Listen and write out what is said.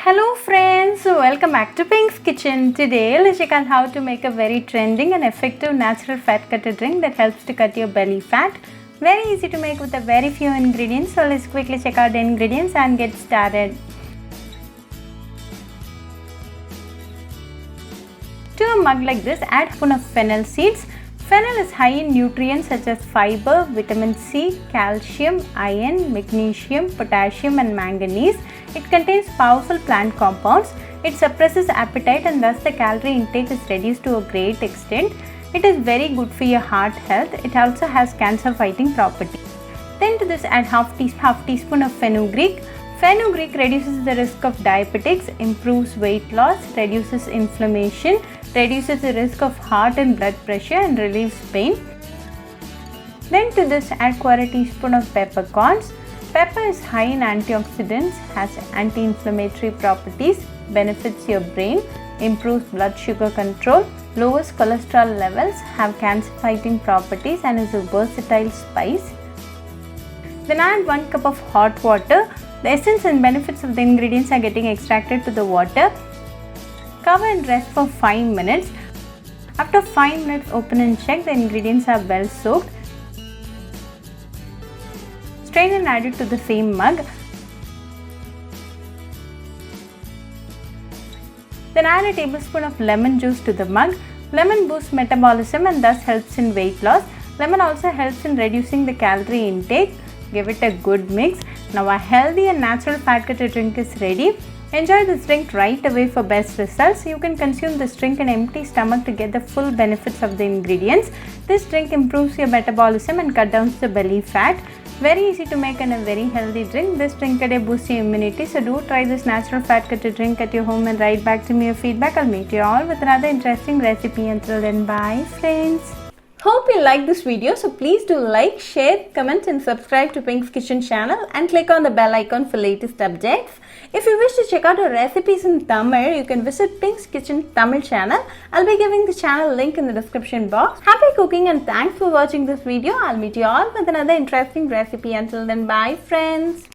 Hello friends, welcome back to Pink's Kitchen. Today let's check out how to make a very trending and effective natural fat cutter drink that helps to cut your belly fat. Very easy to make with a very few ingredients. So let's quickly check out the ingredients and get started. To a mug like this, add a spoon of fennel seeds. Fennel is high in nutrients such as fiber, vitamin C, calcium, iron, magnesium, potassium and manganese. It contains powerful plant compounds. It suppresses appetite and thus the calorie intake is reduced to a great extent. It is very good for your heart health. It also has cancer fighting properties. Then to this add half teaspoon of Fenugreek. Fenugreek reduces the risk of diabetics, improves weight loss, reduces inflammation, reduces the risk of heart and blood pressure and relieves pain. Then to this add quarter teaspoon of peppercorns. Pepper is high in antioxidants, has anti-inflammatory properties, benefits your brain, improves blood sugar control, lowers cholesterol levels, have cancer fighting properties and is a versatile spice. Then add 1 cup of hot water. The essence and benefits of the ingredients are getting extracted to the water. Cover and rest for 5 minutes. After 5 minutes, open and check the ingredients are well soaked. Strain and add it to the same mug. Then add a tablespoon of lemon juice to the mug. Lemon boosts metabolism and thus helps in weight loss. Lemon also helps in reducing the calorie intake. Give it a good mix. Now a healthy and natural fat cutter drink is ready. Enjoy this drink right away for best results. You can consume this drink on an empty stomach to get the full benefits of the ingredients. This drink improves your metabolism and cut down the belly fat. Very easy to make and a very healthy drink. This drink today boosts your immunity. So do try this natural fat cutter drink at your home and write back to me your feedback. I'll meet you all with another interesting recipe. Until then, bye friends. Hope you like this video, so please do like, share, comment and subscribe to Pink's Kitchen channel and click on the bell icon for latest updates. If you wish to check out our recipes in Tamil, you can visit Pink's Kitchen Tamil channel. I'll be giving the channel link in the description box. Happy cooking and thanks for watching this video. I'll meet you all with another interesting recipe. Until then, bye friends.